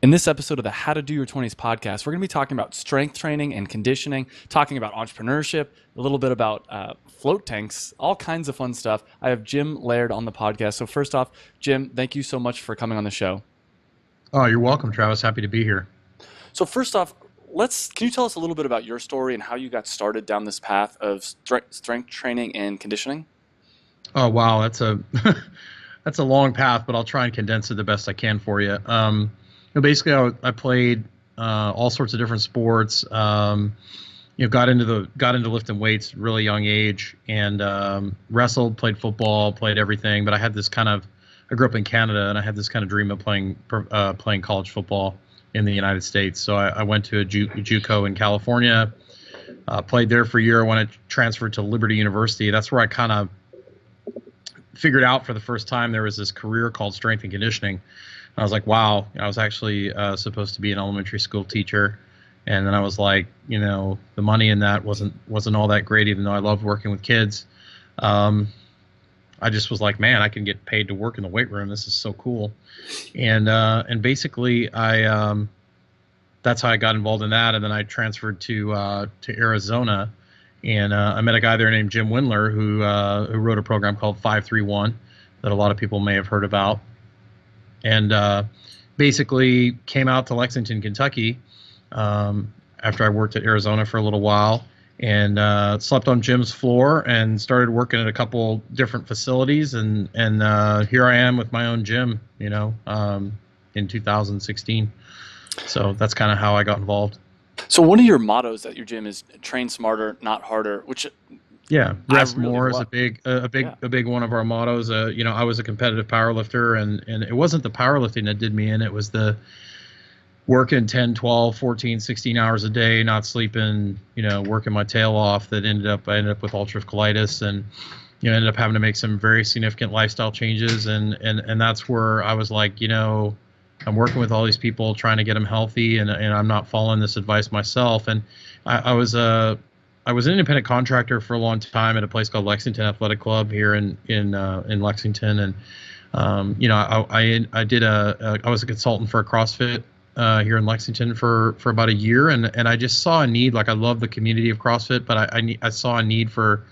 In this episode of the How to Do Your 20s podcast, we're going to be talking about strength training and conditioning, talking about entrepreneurship, a little bit about float tanks, all kinds of fun stuff. I have Jim Laird on the podcast. So first off, Jim, thank you so much for coming on the show. Oh, you're welcome, Travis. Happy to be here. So first off, can you tell us a little bit about your story and how you got started down this path of strength training and conditioning? Oh, wow. That's a that's a long path, but I'll try and condense it the best I can for you. Basically, I played all sorts of different sports. Got into lifting weights at a really young age, and wrestled, played football, played everything. But I grew up in Canada, and I had this kind of dream of playing college football in the United States. So I went to a JUCO in California, played there for a year. When I transferred to Liberty University, that's where I kind of figured out for the first time there was this career called strength and conditioning. I was like, wow, I was actually supposed to be an elementary school teacher. And then I was like, the money in that wasn't all that great, even though I loved working with kids. I just was like, man, I can get paid to work in the weight room. This is so cool. And basically that's how I got involved in that. And then I transferred to Arizona, and I met a guy there named Jim Laird who wrote a program called 531 that a lot of people may have heard about. And basically came out to Lexington, Kentucky after I worked at Arizona for a little while, and slept on Jim's floor and started working at a couple different facilities. And here I am with my own gym, in 2016. So that's kind of how I got involved. So one of your mottos at your gym is train smarter, not harder, which rest really more is love. a big one of our mottos. I was a competitive powerlifter, and it wasn't the powerlifting that did me in. It was the working 10, 12, 14, 16 hours a day, not sleeping, working my tail off, that I ended up with ulcerative colitis, and ended up having to make some very significant lifestyle changes, and that's where I was like, I'm working with all these people trying to get them healthy, and I'm not following this advice myself. And I was an independent contractor for a long time at a place called Lexington Athletic Club here in Lexington, and I was a consultant for a CrossFit here in Lexington for about a year, and I just saw a need. Like, I love the community of CrossFit, but I saw a need for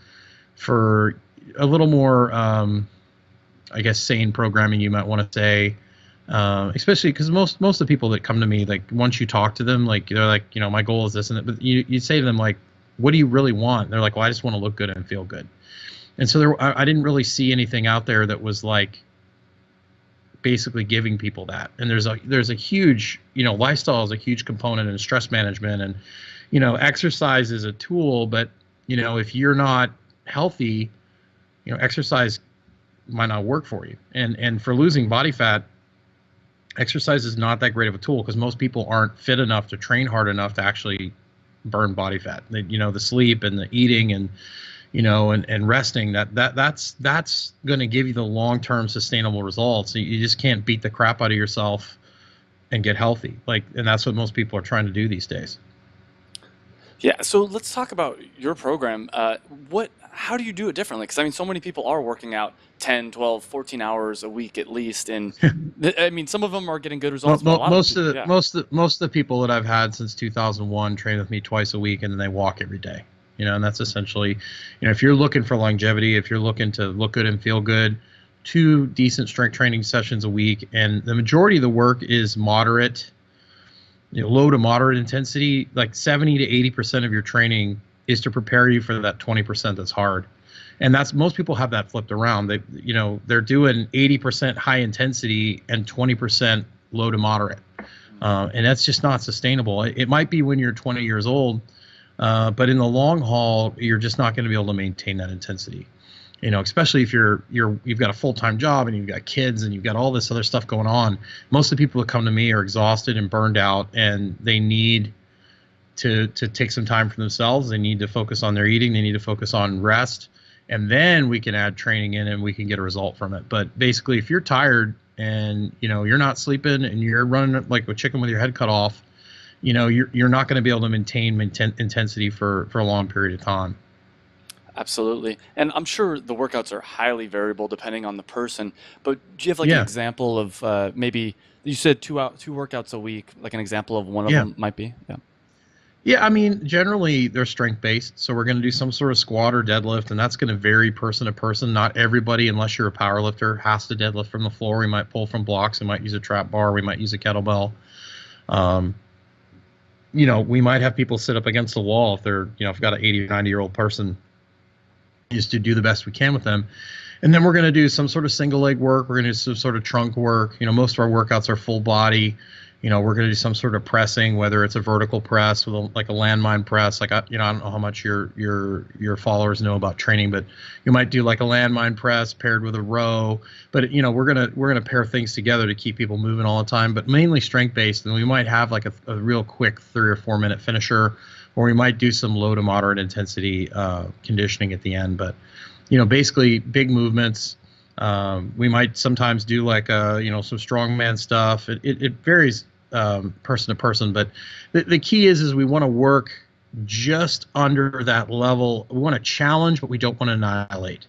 a little more I guess sane programming, you might want to say. Especially because most of the people that come to me, like, once you talk to them, like, they're like, my goal is this and that, but you say to them, like, what do you really want? And they're like, well, I just want to look good and feel good. And so I didn't really see anything out there that was like basically giving people that. And there's a huge, lifestyle is a huge component in stress management, and exercise is a tool, but if you're not healthy, exercise might not work for you. And for losing body fat, exercise is not that great of a tool, because most people aren't fit enough to train hard enough to actually burn body fat. The sleep and the eating and and resting, that's going to give you the long-term sustainable results. You just can't beat the crap out of yourself and get healthy. And that's what most people are trying to do these days. Yeah, so let's talk about your program. How do you do it differently? Because, so many people are working out 10, 12, 14 hours a week at least. And some of them are getting good results. But a lot most of of people, most of the people that I've had since 2001 train with me twice a week, and then they walk every day. And that's essentially, if you're looking for longevity, if you're looking to look good and feel good, 2 decent strength training sessions a week. And the majority of the work is moderate, low to moderate intensity. Like 70 to 80% of your training is to prepare you for that 20% that's hard. And most people have that flipped around. They're doing 80% high intensity and 20% low to moderate. And that's just not sustainable. It might be when you're 20 years old, but in the long haul, you're just not going to be able to maintain that intensity. Especially if you've got a full-time job and you've got kids and you've got all this other stuff going on. Most of the people that come to me are exhausted and burned out, and they need to take some time for themselves. They need to focus on their eating. They need to focus on rest, and then we can add training in and we can get a result from it. But basically, if you're tired and you're not sleeping and you're running like a chicken with your head cut off, you're not going to be able to maintain intensity for a long period of time. Absolutely. And I'm sure the workouts are highly variable depending on the person, but do you have like an example of maybe You said two workouts a week, like an example of one of Yeah. them might be. Yeah. Yeah, I mean, generally they're strength based. So we're going to do some sort of squat or deadlift, and that's going to vary person to person. Not everybody, unless you're a power lifter, has to deadlift from the floor. We might pull from blocks. We might use a trap bar. We might use a kettlebell. We might have people sit up against the wall if they're, if we've got an 80 or 90-year-old person, just to do the best we can with them. And then we're going to do some sort of single leg work. We're going to do some sort of trunk work. Most of our workouts are full body. We're going to do some sort of pressing, whether it's a vertical press with like a landmine press. Like, I don't know how much your followers know about training, but you might do like a landmine press paired with a row. But we're gonna pair things together to keep people moving all the time. But mainly strength based, and we might have like a real quick 3 or 4 minute finisher, or we might do some low to moderate intensity conditioning at the end. But basically big movements. We might sometimes do like some strongman stuff. It varies person to person, but the key is we want to work just under that level. We want to challenge, but we don't want to annihilate.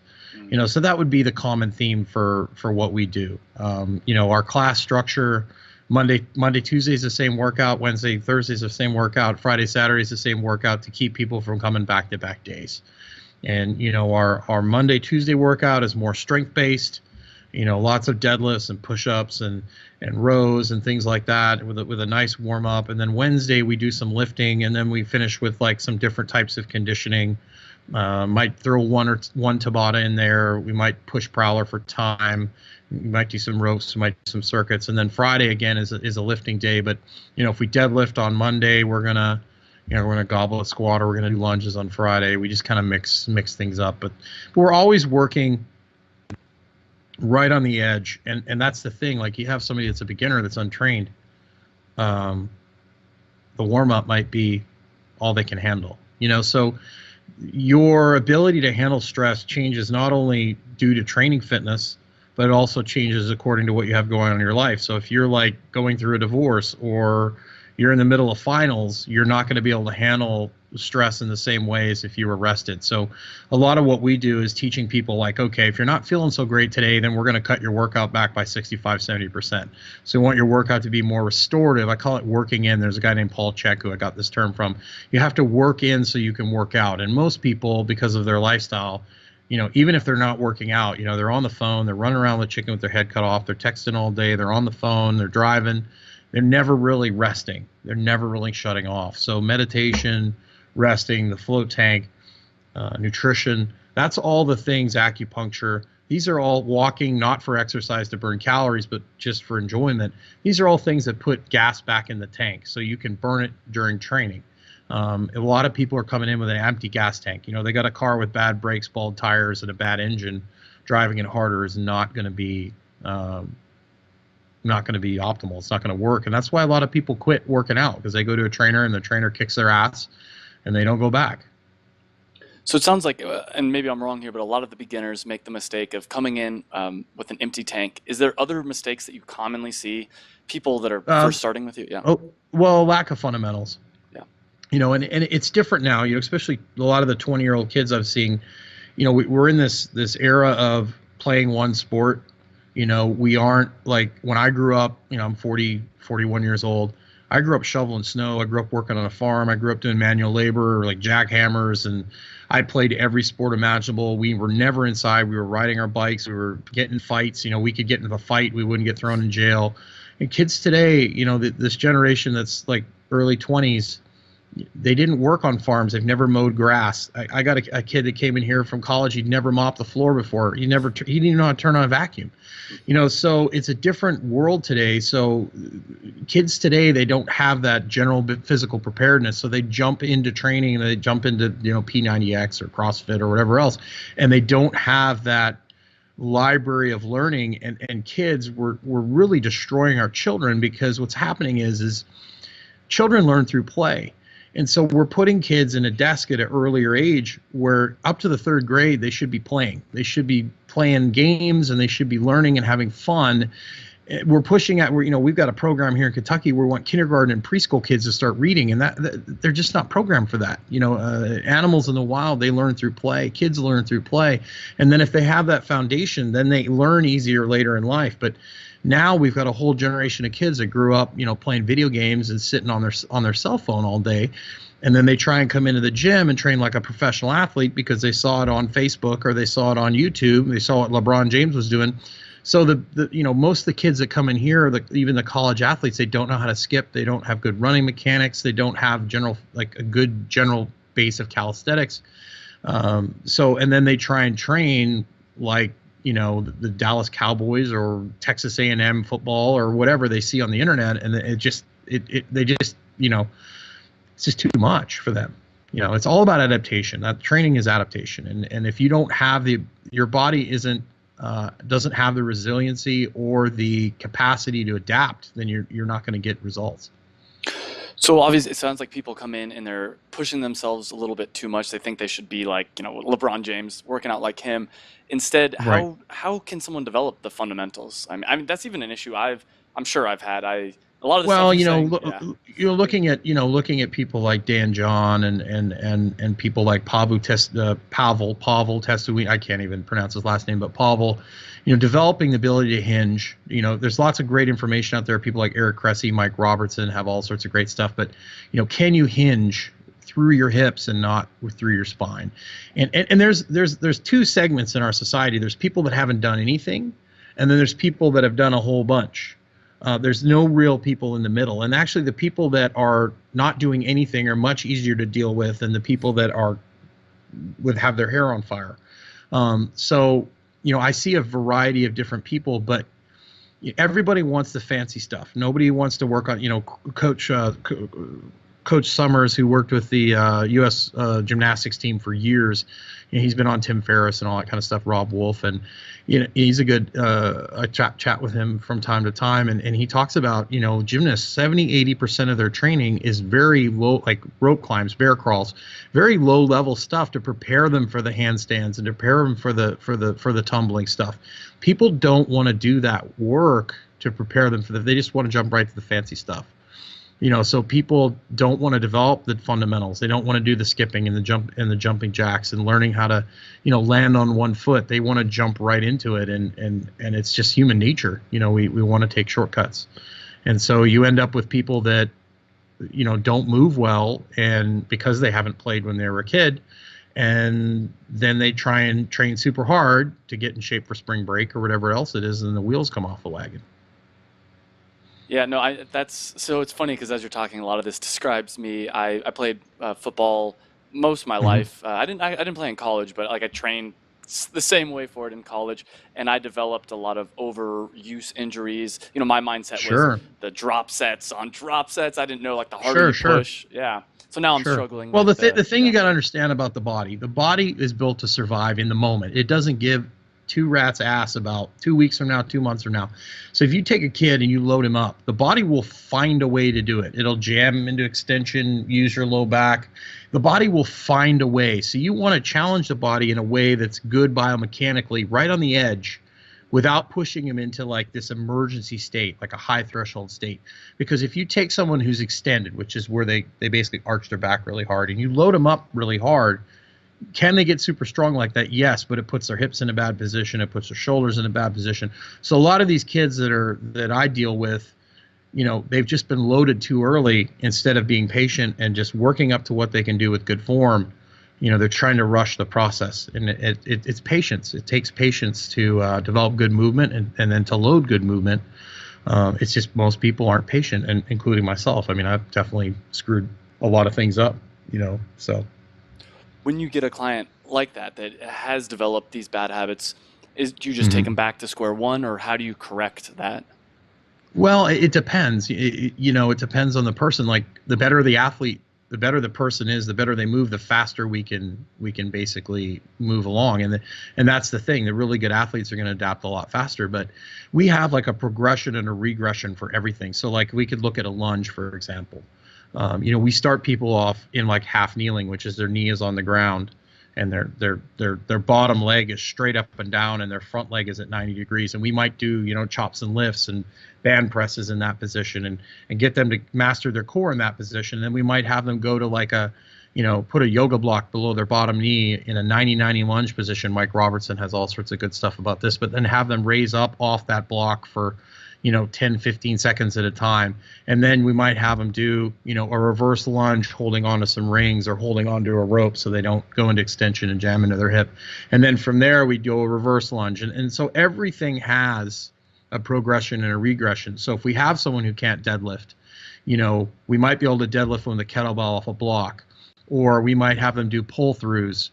So that would be the common theme for what we do. Our class structure: Monday, Tuesday is the same workout. Wednesday, Thursday is the same workout. Friday, Saturday is the same workout to keep people from coming back-to-back days. And our Monday, Tuesday workout is more strength based. Lots of deadlifts and push-ups and rows and things like that with a nice warm up. And then Wednesday we do some lifting, and then we finish with like some different types of conditioning. Might throw one Tabata in there. We might push prowler for time. We might do some ropes. We might do some circuits. And then Friday again is a lifting day. But if we deadlift on Monday, we're gonna goblet squat, or we're gonna do lunges on Friday. We just kind of mix things up. But we're always working right on the edge, and that's the thing. Like, you have somebody that's a beginner that's untrained, the warm-up might be all they can handle. So your ability to handle stress changes not only due to training fitness, but it also changes according to what you have going on in your life. So if you're like going through a divorce, or you're in the middle of finals, you're not going to be able to handle stress in the same way as if you were rested. So a lot of what we do is teaching people like, okay, if you're not feeling so great today, then we're going to cut your workout back by 65, 70%. So we want your workout to be more restorative. I call it working in. There's a guy named Paul Chek who I got this term from. You have to work in so you can work out. And most people, because of their lifestyle, even if they're not working out, they're on the phone, they're running around the chicken with their head cut off, they're texting all day, they're on the phone, they're driving. They're never really resting. They're never really shutting off. So meditation, resting, the float tank, nutrition, that's all the things. Acupuncture, these are all walking, not for exercise to burn calories, but just for enjoyment. These are all things that put gas back in the tank so you can burn it during training. A lot of people are coming in with an empty gas tank. They got a car with bad brakes, bald tires, and a bad engine. Driving it harder is not going to be optimal. It's not going to work. And that's why a lot of people quit working out, because they go to a trainer and the trainer kicks their ass and they don't go back. So it sounds like, and maybe I'm wrong here, but a lot of the beginners make the mistake of coming in with an empty tank. Is there other mistakes that you commonly see people that are first starting with you? Yeah. Oh, well, lack of fundamentals. Yeah. And it's different now, especially a lot of the 20-year-old kids I've seen, we're in this era of playing one sport. We aren't like when I grew up. I'm 41 years old. I grew up shoveling snow. I grew up working on a farm. I grew up doing manual labor, like jackhammers, and I played every sport imaginable. We were never inside. We were riding our bikes. We were getting in fights. We could get into a fight. We wouldn't get thrown in jail. And kids today, this generation that's like early 20s, they didn't work on farms. They've never mowed grass. I got a kid that came in here from college. He'd never mopped the floor before. He didn't even know how to turn on a vacuum. So it's a different world today. So kids today, they don't have that general physical preparedness. So they jump into training, and they jump into, P90X or CrossFit or whatever else. And they don't have that library of learning. And kids, we're really destroying our children, because what's happening is children learn through play. And so we're putting kids in a desk at an earlier age, where up to the 3rd grade, they should be playing. They should be playing games, and they should be learning and having fun. we're pushing at, we've got a program here in Kentucky where we want kindergarten and preschool kids to start reading, and that they're just not programmed for that. Animals in the wild, they learn through play. Kids learn through play, and then if they have that foundation, then they learn easier later in life. But now we've got a whole generation of kids that grew up, playing video games and sitting on their cell phone all day. And then they try and come into the gym and train like a professional athlete because they saw it on Facebook or they saw it on YouTube. They saw what LeBron James was doing. So most of the kids that come in here, even the college athletes, they don't know how to skip. They don't have good running mechanics. They don't have a good general base of calisthenics. And then they try and train like, the Dallas Cowboys or Texas A&M football or whatever they see on the internet, and it's just too much for them. It's all about adaptation. That training is adaptation, and if you don't have your body doesn't have the resiliency or the capacity to adapt, then you're not going to get results. So obviously, it sounds like people come in and they're pushing themselves a little bit too much. They think they should be like, LeBron James, working out like him. Instead, how can someone develop the fundamentals? I mean, that's even an issue I'm sure I've had. A lot of the looking at people like Dan John and people like Pavel Testuini, I can't even pronounce his last name, but Pavel, developing the ability to hinge. There's lots of great information out there. People like Eric Cressy, Mike Robertson have all sorts of great stuff. But can you hinge through your hips and not through your spine? And there's two segments in our society. There's people that haven't done anything, and then there's people that have done a whole bunch. There's no real people in the middle. And actually the people that are not doing anything are much easier to deal with than the people that would have their hair on fire. I see a variety of different people, but everybody wants the fancy stuff. Nobody wants to work on, Coach Summers, who worked with the U.S. gymnastics team for years. He's been on Tim Ferriss and all that kind of stuff, Rob Wolf. And, he's a good, I chat with him from time to time. And he talks about, gymnasts, 70-80% of their training is very low, like rope climbs, bear crawls, very low level stuff to prepare them for the handstands and to prepare them for the tumbling stuff. People don't want to do that work to prepare them they just want to jump right to the fancy stuff. So people don't want to develop the fundamentals. They don't want to do the skipping and the jumping jacks and learning how to, land on one foot. They want to jump right into it, and it's just human nature. We want to take shortcuts, and so you end up with people that, don't move well, and because they haven't played when they were a kid, and then they try and train super hard to get in shape for spring break or whatever else it is, and the wheels come off the wagon. Yeah, no, so it's funny because as you're talking, a lot of this describes me. I played football most of my life. I didn't play in college, but I trained the same way for it in college, and I developed a lot of overuse injuries. My mindset was the drop sets on drop sets. I didn't know the harder you push. Yeah. So now I'm struggling. Well, the thing you got to understand about the body is built to survive in the moment. It doesn't give two rats ass about 2 weeks from now, 2 months from now. So if you take a kid and you load him up, the body will find a way to do it. It'll jam him into extension, use your low back. The body will find a way. So you want to challenge the body in a way that's good biomechanically, right on the edge, without pushing him into this emergency state, like a high threshold state. Because if you take someone who's extended, which is where they basically arch their back really hard, and you load them up really hard, can they get super strong like that? Yes, but it puts their hips in a bad position. It puts their shoulders in a bad position. So a lot of these kids that I deal with, they've just been loaded too early instead of being patient and just working up to what they can do with good form. They're trying to rush the process, and it's patience. It takes patience to develop good movement and then to load good movement. It's just most people aren't patient, and including myself. I mean, I've definitely screwed a lot of things up, so. When you get a client like that has developed these bad habits, do you just take them back to square one, or how do you correct that? Well, it depends. It depends on the person. Like the better the athlete, the better the person is, the better they move, the faster we can basically move along. And that's the thing. The really good athletes are going to adapt a lot faster. But we have a progression and a regression for everything. So we could look at a lunge, for example. We start people off in half kneeling, which is their knee is on the ground, and their bottom leg is straight up and down, and their front leg is at 90 degrees. And we might do, you know, chops and lifts and band presses in that position, and get them to master their core in that position. And then we might have them go to like a, you know, put a yoga block below their bottom knee in a 90-90 lunge position. Mike Robertson has all sorts of good stuff about this, but then have them raise up off that block for, you know, 10, 15 seconds at a time. And then we might have them do, you know, a reverse lunge holding onto some rings or holding onto a rope so they don't go into extension and jam into their hip. And then from there, we do a reverse lunge. And so everything has a progression and a regression. So if we have someone who can't deadlift, you know, we might be able to deadlift them with a kettlebell off a block, or we might have them do pull-throughs.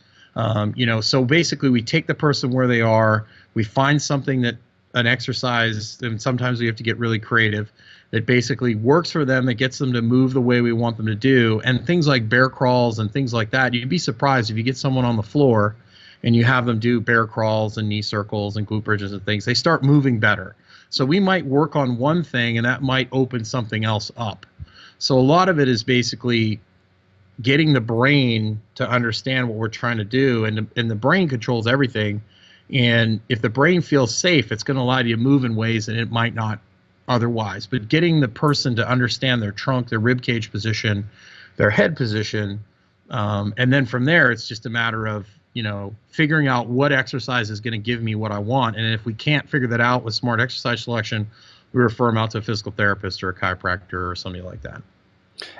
You know, so basically we take the person where they are, we find something that, an exercise, and sometimes we have to get really creative, that basically works for them, that gets them to move the way we want them to do. And things like bear crawls and things like that, you'd be surprised if you get someone on the floor and you have them do bear crawls and knee circles and glute bridges and things, they start moving better. So we might work on one thing and that might open something else up. So a lot of it is basically getting the brain to understand what we're trying to do, and the brain controls everything. And if the brain feels safe, it's going to allow you to move in ways that it might not otherwise. But getting the person to understand their trunk, their rib cage position, their head position, and then from there, it's just a matter of, you know, figuring out what exercise is going to give me what I want. And if we can't figure that out with smart exercise selection, we refer them out to a physical therapist or a chiropractor or somebody like that.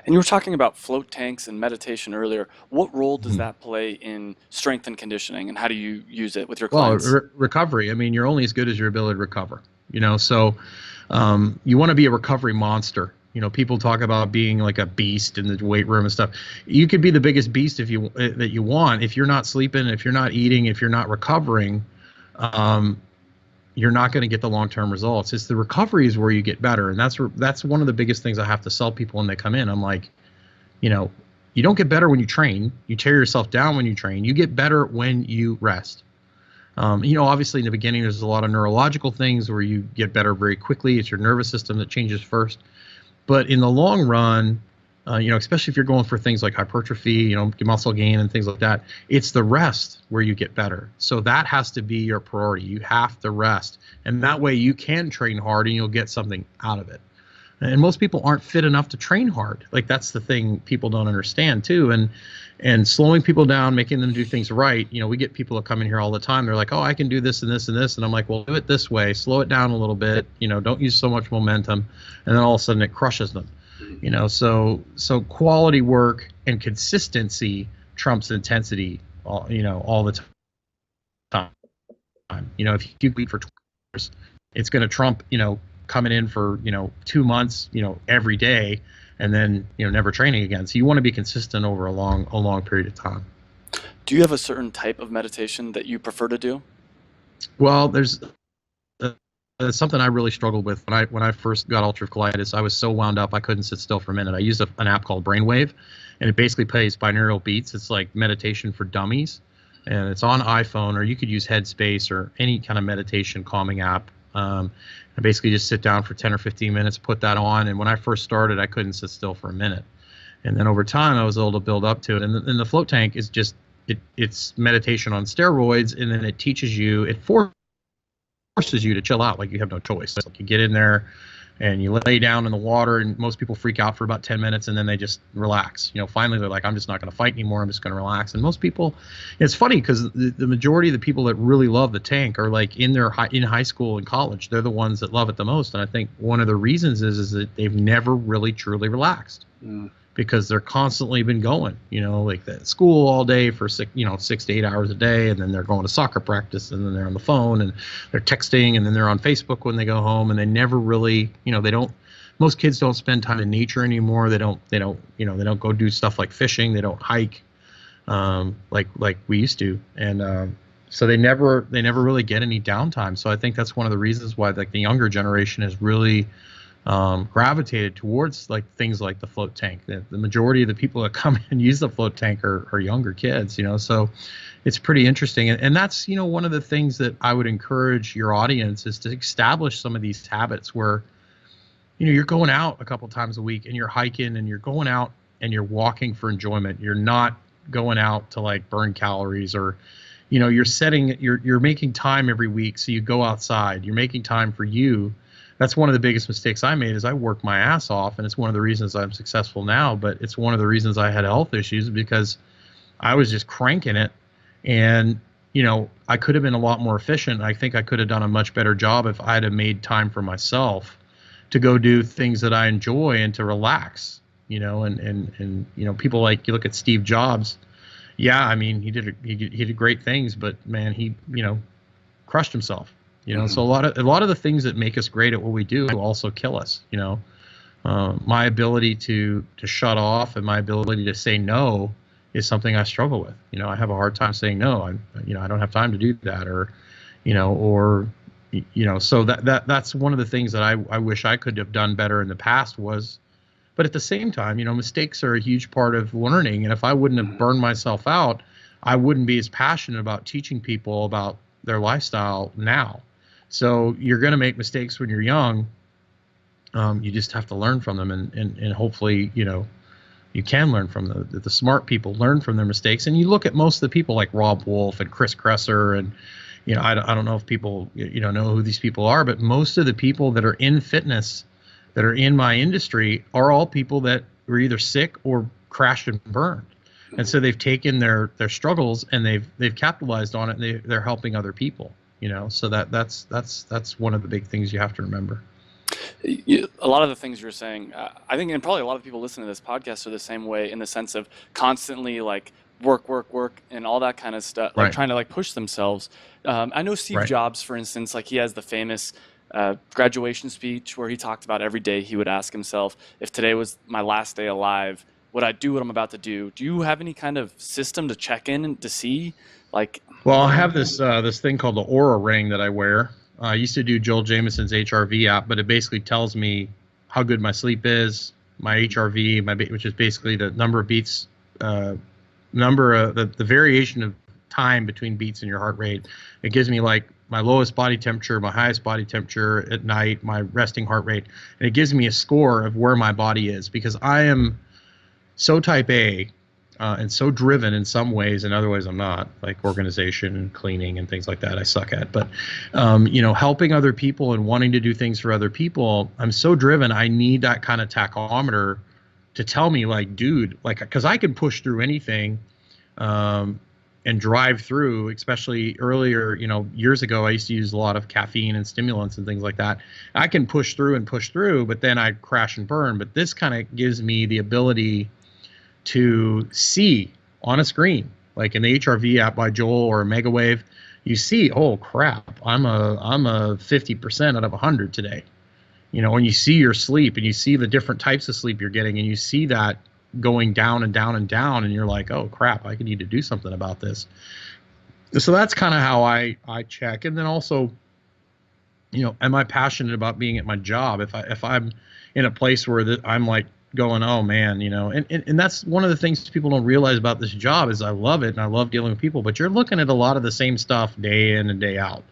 And you were talking about float tanks and meditation earlier. What role does that play in strength and conditioning, and how do you use it with your clients? Well, recovery. I mean, you're only as good as your ability to recover. You know, so you want to be a recovery monster. You know, people talk about being like a beast in the weight room and stuff. You could be the biggest beast if you that you want. If you're not sleeping, if you're not eating, if you're not recovering, you're not going to get the long-term results. It's the recovery is where you get better. And that's one of the biggest things I have to sell people when they come in. I'm like, you know, you don't get better when you train. You tear yourself down when you train. You get better when you rest. You know, obviously in the beginning, there's a lot of neurological things where you get better very quickly. It's your nervous system that changes first. But in the long run, you know, especially if you're going for things like hypertrophy, you know, muscle gain and things like that, it's the rest where you get better. So that has to be your priority. You have to rest. And that way you can train hard and you'll get something out of it. And most people aren't fit enough to train hard. Like, that's the thing people don't understand too. And slowing people down, making them do things right. You know, we get people that come in here all the time. They're like, oh, I can do this and this and this. And I'm like, well, do it this way. Slow it down a little bit. You know, don't use so much momentum. And then all of a sudden it crushes them. You know, so quality work and consistency trumps intensity, you know, all the time. You know, if you eat for 20 years, it's going to trump, you know, coming in for, you know, 2 months, you know, every day, and then, you know, never training again. So you want to be consistent over a long period of time. Do you have a certain type of meditation that you prefer to do? Well, there's something I really struggled with when I first got ulcerative colitis. I was so wound up I couldn't sit still for a minute. I used an app called Brainwave, and it basically plays binaural beats. It's like meditation for dummies, and it's on iPhone, or you could use Headspace or any kind of meditation calming app. I basically just sit down for 10 or 15 minutes, put that on, and when I first started, I couldn't sit still for a minute. And then over time, I was able to build up to it. And the float tank is just it's meditation on steroids, and then it teaches you, it forces you to chill out like you have no choice. Like, you get in there and you lay down in the water, and most people freak out for about 10 minutes and then they just relax. You know, finally they're like, I'm just not going to fight anymore. I'm just going to relax. And most people, it's funny because the majority of the people that really love the tank are like in high school and college. They're the ones that love it the most. And I think one of the reasons is that they've never really truly relaxed. Because they're constantly been going, you know, like at school all day for 6 to 8 hours a day, and then they're going to soccer practice, and then they're on the phone, and they're texting, and then they're on Facebook when they go home, and they never really, you know, most kids don't spend time in nature anymore. They don't go do stuff like fishing. They don't hike, like we used to, and so they never really get any downtime. So I think that's one of the reasons why, like, the younger generation has really gravitated towards like things like the float tank. The majority of the people that come and use the float tank are younger kids, you know, so it's pretty interesting. And that's, you know, one of the things that I would encourage your audience is to establish some of these habits where, you know, you're going out a couple times a week and you're hiking, and you're going out and you're walking for enjoyment. You're not going out to like burn calories, or you're making time every week. So you go outside, you're making time for you. That's one of the biggest mistakes I made, is I worked my ass off, and it's one of the reasons I'm successful now, but it's one of the reasons I had health issues, because I was just cranking it. And I could have been a lot more efficient. I think I could have done a much better job if I'd have made time for myself to go do things that I enjoy and to relax. And people, like, you look at Steve Jobs. Yeah, I mean, he did great things, but man, he crushed himself. So a lot of the things that make us great at what we do also kill us. My ability to shut off and my ability to say no is something I struggle with. I have a hard time saying no. I don't have time to do that, so that's one of the things that I wish I could have done better in the past was. But at the same time, mistakes are a huge part of learning. And if I wouldn't have burned myself out, I wouldn't be as passionate about teaching people about their lifestyle now. So you're going to make mistakes when you're young. You just have to learn from them, and hopefully, you can learn from the smart people, learn from their mistakes. And you look at most of the people like Rob Wolf and Chris Kresser, and I don't know if people know who these people are, but most of the people that are in fitness, that are in my industry, are all people that were either sick or crashed and burned. And so they've taken their struggles and they've capitalized on it, and they're helping other people. So that's one of the big things you have to remember. A lot of the things you're saying, I think, and probably a lot of people listening to this podcast are the same way, in the sense of constantly like work, and all that kind of stuff, like trying to like push themselves. I know Steve Jobs, for instance, like he has the famous graduation speech where he talked about every day he would ask himself, if today was my last day alive, would I do what I'm about to do? Do you have any kind of system to check in and to see, like? Well, I have this thing called the Aura Ring that I wear. I used to do Joel Jamison's HRV app, but it basically tells me how good my sleep is, my HRV, which is basically the number of beats, the variation of time between beats in your heart rate. It gives me like my lowest body temperature, my highest body temperature at night, my resting heart rate, and it gives me a score of where my body is, because I am so type A and so driven in some ways, and other ways I'm not, like organization and cleaning and things like that I suck at. But helping other people and wanting to do things for other people, I'm so driven. I need that kind of tachometer to tell me, like, dude, like, because I can push through anything and drive through, especially earlier, years ago, I used to use a lot of caffeine and stimulants and things like that. I can push through, but then I crash and burn. But this kind of gives me the ability to see on a screen, like in the HRV app by Joel or Megawave, you see, oh crap, I'm a 50% out of 100 today. When you see your sleep and you see the different types of sleep you're getting, and you see that going down and down and down, and you're like, oh crap, I need to do something about this. So that's kind of how I check. And then also, am I passionate about being at my job? If I'm in a place where I'm like going, oh man, and that's one of the things people don't realize about this job, is I love it and I love dealing with people, but you're looking at a lot of the same stuff day in and day out.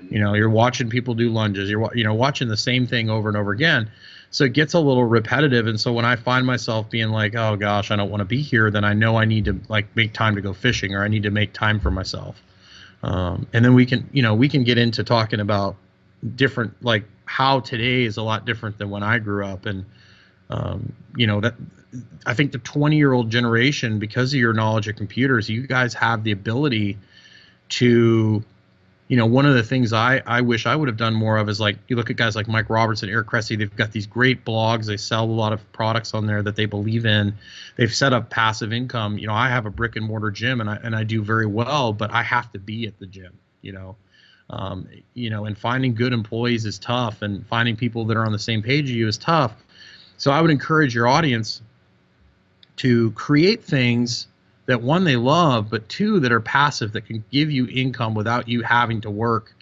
You're watching people do lunges, you're watching the same thing over and over again. So it gets a little repetitive. And so when I find myself being like, oh gosh, I don't want to be here, then I know I need to like make time to go fishing, or I need to make time for myself. And then we can get into talking about different, like how today is a lot different than when I grew up. And that I think the 20-year-old generation, because of your knowledge of computers, you guys have the ability to, one of the things I wish I would have done more of is, like, you look at guys like Mike Robertson, Eric Cressy, they've got these great blogs. They sell a lot of products on there that they believe in. They've set up passive income. I have a brick and mortar gym, and I do very well, but I have to be at the gym, and finding good employees is tough, and finding people that are on the same page as you is tough. So I would encourage your audience to create things that, one, they love, but two, that are passive, that can give you income without you having to work.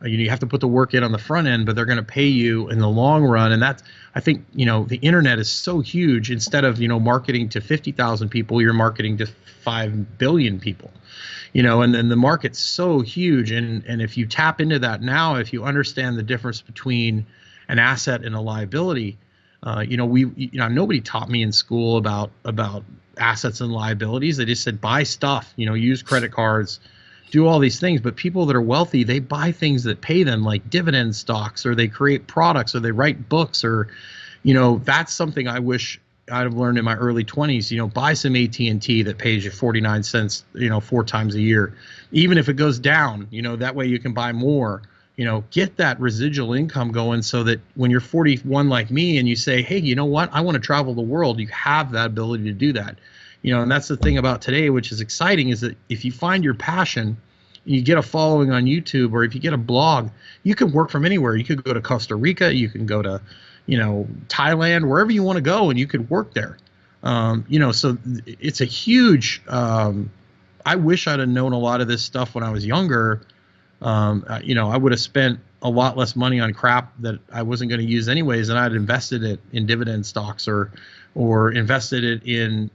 You have to put the work in on the front end, but they're going to pay you in the long run. And that's, I think, the internet is so huge. Instead of, marketing to 50,000 people, you're marketing to 5 billion people, and then the market's so huge. And if you tap into that now, if you understand the difference between an asset and a liability, Nobody taught me in school about assets and liabilities. They just said buy stuff, use credit cards, do all these things. But people that are wealthy, they buy things that pay them, like dividend stocks, or they create products, or they write books, or that's something I wish I'd have learned in my early 20s. Buy some AT&T that pays you 49 cents 4 times a year, even if it goes down. That way you can buy more. Get that residual income going, so that when you're 41 like me and you say, hey, you know what, I want to travel the world, you have that ability to do that. And that's the thing about today, which is exciting, is that if you find your passion, you get a following on YouTube, or if you get a blog, you can work from anywhere. You could go to Costa Rica, you can go to Thailand, wherever you want to go, and you could work there. So it's a huge, I wish I'd have known a lot of this stuff when I was younger. I would have spent a lot less money on crap that I wasn't going to use anyways, and I'd invested it in dividend stocks, or invested it in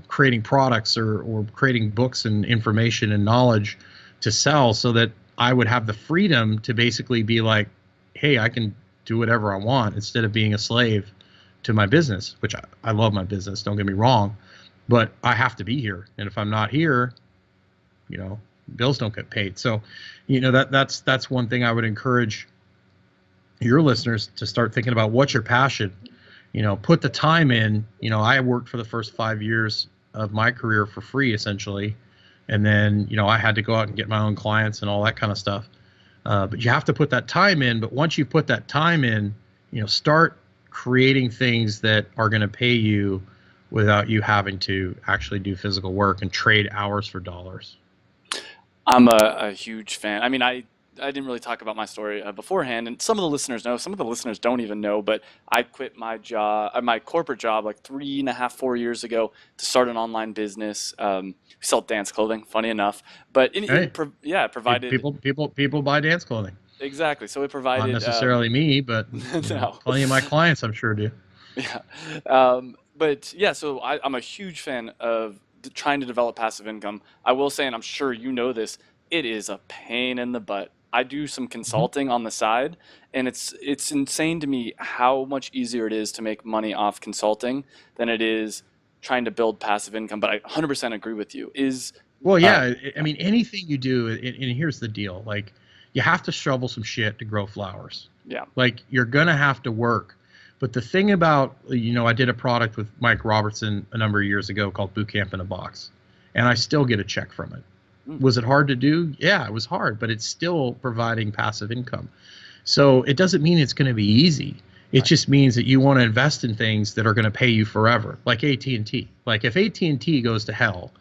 creating products, or creating books and information and knowledge to sell, so that I would have the freedom to basically be like, hey, I can do whatever I want, instead of being a slave to my business, which I love my business, don't get me wrong, but I have to be here, and if I'm not here, bills don't get paid. So, that's one thing I would encourage your listeners to start thinking about. What's your passion? Put the time in. I worked for the first 5 years of my career for free, essentially, and then I had to go out and get my own clients and all that kind of stuff. But you have to put that time in. But once you put that time in, start creating things that are going to pay you without you having to actually do physical work and trade hours for dollars. I'm a huge fan. I mean, I didn't really talk about my story beforehand, and some of the listeners know, some of the listeners don't even know, but I quit my job, my corporate job, like 3.5, 4 years ago to start an online business. We sell dance clothing, funny enough, but it provided people buy dance clothing. Exactly. So it provided, not necessarily me, but no. Plenty of my clients, I'm sure, do. Yeah. But yeah, so I'm a huge fan of trying to develop passive income. I will say, and I'm sure you know this, it is a pain in the butt. I do some consulting on the side, and it's insane to me how much easier it is to make money off consulting than it is trying to build passive income. But I 100% agree with you. I mean, anything you do, and here's the deal, like, you have to shovel some shit to grow flowers. Yeah. Like, you're gonna have to work. But the thing about, I did a product with Mike Robertson a number of years ago called Boot Camp in a Box, and I still get a check from it. Was it hard to do? Yeah, it was hard, but it's still providing passive income. So it doesn't mean it's going to be easy. It just means that you want to invest in things that are going to pay you forever, like AT&T. Like, if AT&T goes to hell,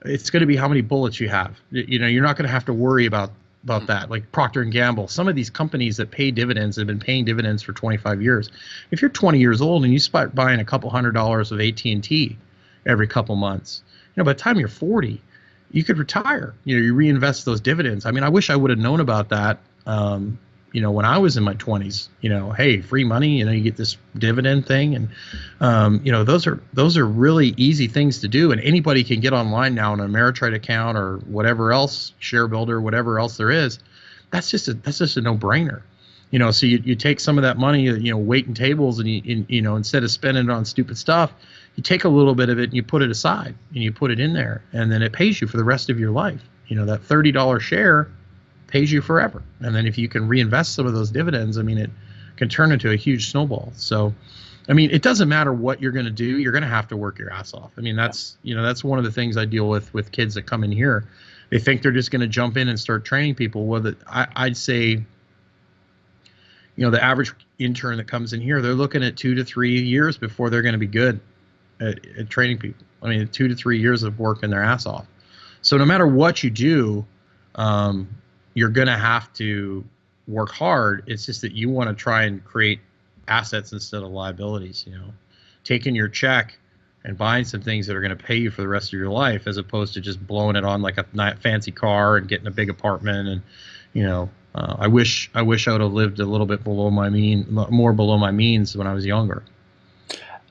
it's going to be how many bullets you have. You're not going to have to worry about that. Like Procter & Gamble, some of these companies that pay dividends have been paying dividends for 25 years. If you're 20 years old and you start buying a couple $100s of AT&T every couple months, by the time you're 40, you could retire. You reinvest those dividends. I mean, I wish I would have known about that, when I was in my 20s. Hey, free money, you get this dividend thing, and those are really easy things to do, and anybody can get online now on an Ameritrade account or whatever else, ShareBuilder, whatever else there is. That's just a no-brainer. So you take some of that money, waiting tables, and you instead of spending it on stupid stuff, you take a little bit of it and you put it aside and you put it in there, and then it pays you for the rest of your life. That $30 share pays you forever. And then if you can reinvest some of those dividends, I mean, it can turn into a huge snowball. So, I mean, it doesn't matter what you're going to do. You're going to have to work your ass off. I mean, that's one of the things I deal with kids that come in here. They think they're just going to jump in and start training people. Well, I'd say, the average intern that comes in here, they're looking at 2 to 3 years before they're going to be good at training people. I mean, 2 to 3 years of working their ass off. So no matter what you do, you're going to have to work hard. It's just that you want to try and create assets instead of liabilities, taking your check and buying some things that are going to pay you for the rest of your life, as opposed to just blowing it on like a fancy car and getting a big apartment. And, I wish I would have lived a little bit more below my means when I was younger.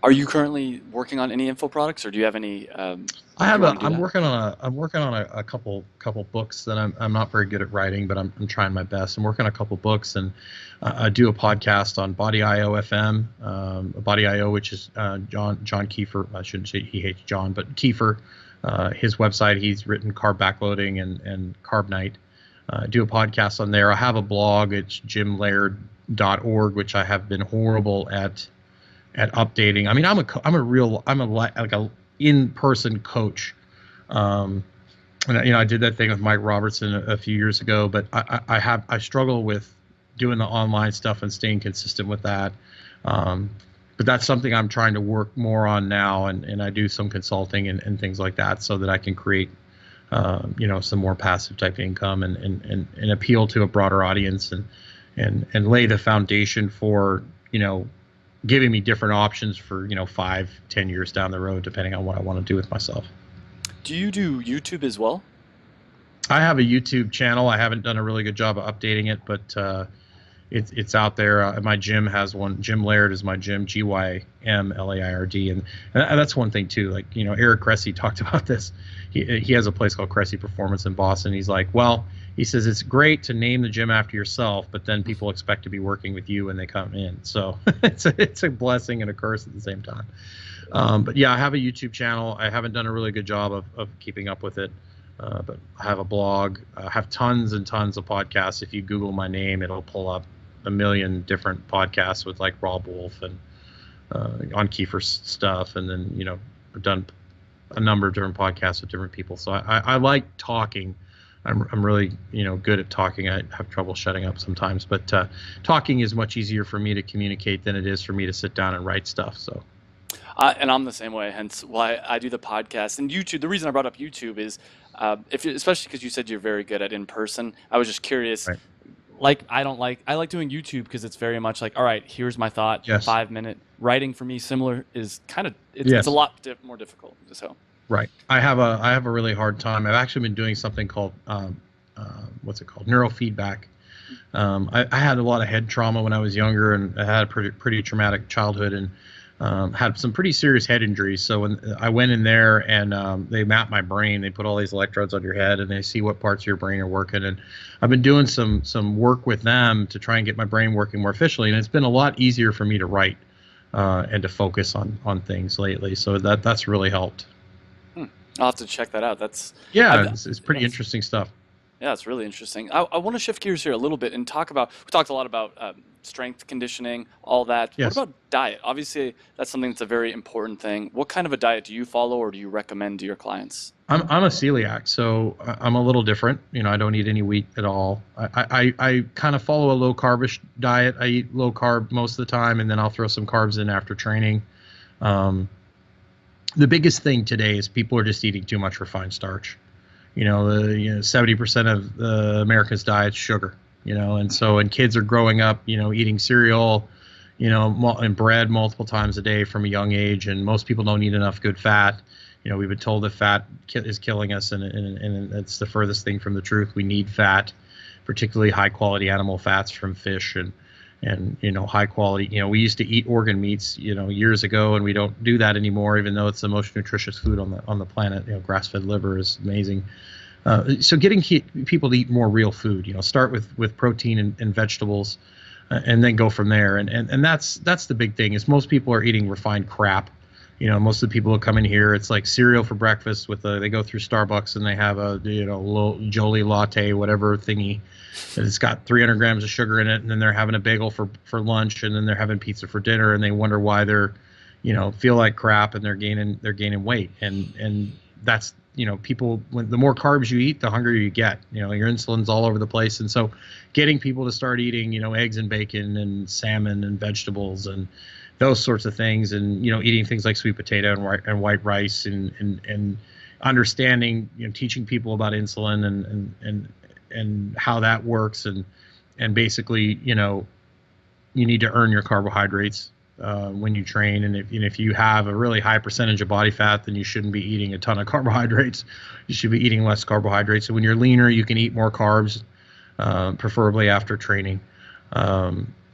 Are you currently working on any info products, or do you have any? I'm working on a couple books that I'm not very good at writing, but I'm trying my best. I'm working on a couple books, and I do a podcast on Body IO FM, Body IO, which is John Kiefer. I shouldn't say he hates John, but Kiefer, his website. He's written Carb Backloading and Carb Night. I do a podcast on there. I have a blog. It's jimlaird.org, which I have been horrible at updating. I mean, I'm a in-person coach. And I did that thing with Mike Robertson a few years ago, but I struggle with doing the online stuff and staying consistent with that. But that's something I'm trying to work more on now, and I do some consulting and things like that so that I can create some more passive type income and appeal to a broader audience and lay the foundation for giving me different options for 5-10 years down the road, depending on what I want to do with myself. Do you do YouTube as well? I have a YouTube channel. I haven't done a really good job of updating it, but it's out there. My gym has one. Jim Laird is my gym, GYMLAIRD, and that's one thing too. Like Eric Cressy talked about this. He has a place called Cressy Performance in Boston. He's like, well, he says it's great to name the gym after yourself, but then people expect to be working with you when they come in. So it's a blessing and a curse at the same time. But yeah, I have a YouTube channel. I haven't done a really good job of keeping up with it. But I have a blog. I have tons and tons of podcasts. If you Google my name, it'll pull up a million different podcasts with like Rob Wolf and on Kiefer's stuff. And then, I've done a number of different podcasts with different people. So I like talking. I'm really, good at talking. I have trouble shutting up sometimes, but talking is much easier for me to communicate than it is for me to sit down and write stuff. So. And I'm the same way, hence why I do the podcast. And YouTube, the reason I brought up YouTube is, especially because you said you're very good at in-person, I was just curious. Right. I like doing YouTube because it's very much like, all right, here's my thought, Yes. 5-minute. Writing for me, similar, is kind of, Yes. it's a lot more difficult. So. Right. I have a really hard time. I've actually been doing something called, what's it called? Neurofeedback. I had a lot of head trauma when I was younger, and I had a pretty traumatic childhood, and had some pretty serious head injuries. So when I went in there and they mapped my brain, they put all these electrodes on your head and they see what parts of your brain are working. And I've been doing some work with them to try and get my brain working more efficiently. And it's been a lot easier for me to write and to focus on things lately. So that's really helped. I'll have to check that out. It's pretty interesting stuff. Yeah, it's really interesting. I want to shift gears here a little bit and we talked a lot about strength conditioning, all that. Yes. What about diet? Obviously, that's something that's a very important thing. What kind of a diet do you follow or do you recommend to your clients? I'm a celiac, so I'm a little different. I don't eat any wheat at all. I kind of follow a low carbish diet. I eat low carb most of the time, and then I'll throw some carbs in after training. The biggest thing today is people are just eating too much refined starch. 70% of America's diet is sugar. And kids are growing up, eating cereal, and bread multiple times a day from a young age, and most people don't eat enough good fat. We've been told that fat is killing us, and it's the furthest thing from the truth. We need fat, particularly high quality animal fats from fish and high quality. We used to eat organ meats, years ago, and we don't do that anymore, even though it's the most nutritious food on the planet. Grass-fed liver is amazing. So getting people to eat more real food, start with protein and vegetables, and then go from there. And that's the big thing is most people are eating refined crap. Most of the people who come in here, it's like cereal for breakfast they go through Starbucks and they have a, little Jolie latte, whatever thingy. It's got 300 grams of sugar in it. And then they're having a bagel for lunch, and then they're having pizza for dinner, and they wonder why they're, feel like crap, and they're gaining weight. And that's, people, the more carbs you eat, the hungrier you get. Your insulin's all over the place. And so getting people to start eating, eggs and bacon and salmon and vegetables and those sorts of things, and eating things like sweet potato and white rice, and understanding, teaching people about insulin and how that works, and basically, you need to earn your carbohydrates when you train, and if you have a really high percentage of body fat, then you shouldn't be eating a ton of carbohydrates. You should be eating less carbohydrates. So when you're leaner, you can eat more carbs, preferably after training.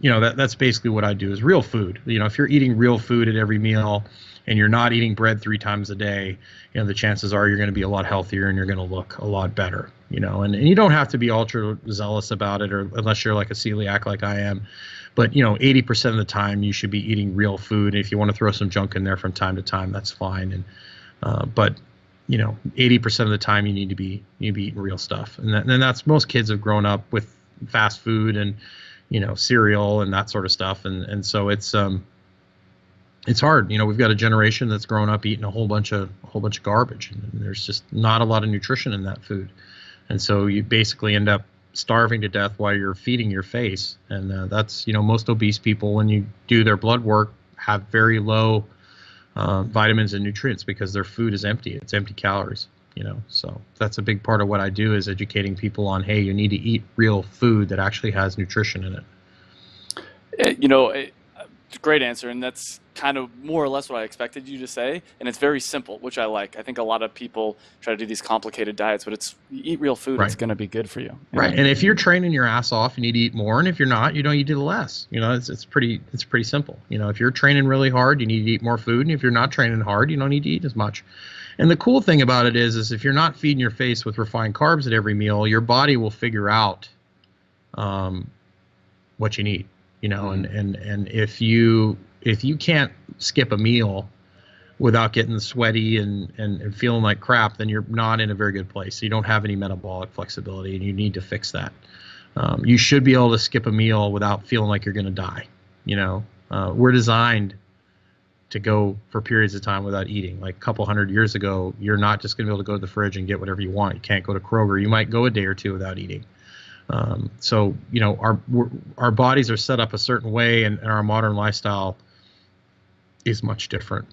that's basically what I do is real food. If you're eating real food at every meal and you're not eating bread 3 times a day, the chances are you're going to be a lot healthier and you're going to look a lot better, and you don't have to be ultra zealous about it, or unless you're like a celiac like I am. But 80% of the time you should be eating real food. If you want to throw some junk in there from time to time, that's fine. But 80% of the time you need to be eating real stuff. And that's, most kids have grown up with fast food and cereal and that sort of stuff. And so it's hard. We've got a generation that's grown up eating a whole bunch of garbage, and there's just not a lot of nutrition in that food. And so you basically end up starving to death while you're feeding your face. And that's, most obese people, when you do their blood work, have very low vitamins and nutrients because their food is empty. It's empty calories, so that's a big part of what I do, is educating people on, hey, you need to eat real food that actually has nutrition in it. It's a great answer, and that's kind of more or less what I expected you to say, and it's very simple, which I like. I think a lot of people try to do these complicated diets, but you eat real food, It's going to be good for you. Right, and if you're training your ass off, you need to eat more, and if you're not, you don't eat less. It's pretty simple. If you're training really hard, you need to eat more food, and if you're not training hard, you don't need to eat as much. And the cool thing about it is if you're not feeding your face with refined carbs at every meal, your body will figure out what you need. And if you can't skip a meal without getting sweaty and feeling like crap, then you're not in a very good place. You don't have any metabolic flexibility, and you need to fix that. You should be able to skip a meal without feeling like you're going to die. We're designed to go for periods of time without eating. Like a couple hundred years ago, you're not just going to be able to go to the fridge and get whatever you want. You can't go to Kroger. You might go a day or two without eating. So our bodies are set up a certain way, and our modern lifestyle is much different.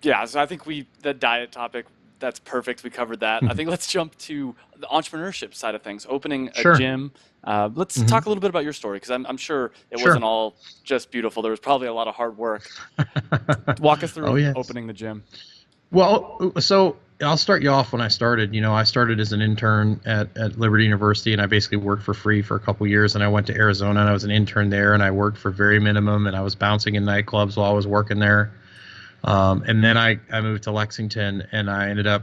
So I think the diet topic, that's perfect. We covered that. I think let's jump to the entrepreneurship side of things. Opening a gym. Let's talk a little bit about your story, because I'm sure it wasn't all just beautiful. There was probably a lot of hard work. Walk us through opening the gym. Well, so I'll start you off when I started. I started as an intern at Liberty University, and I basically worked for free for a couple years. And I went to Arizona, and I was an intern there, and I worked for very minimum, and I was bouncing in nightclubs while I was working there. And then I moved to Lexington, and I ended up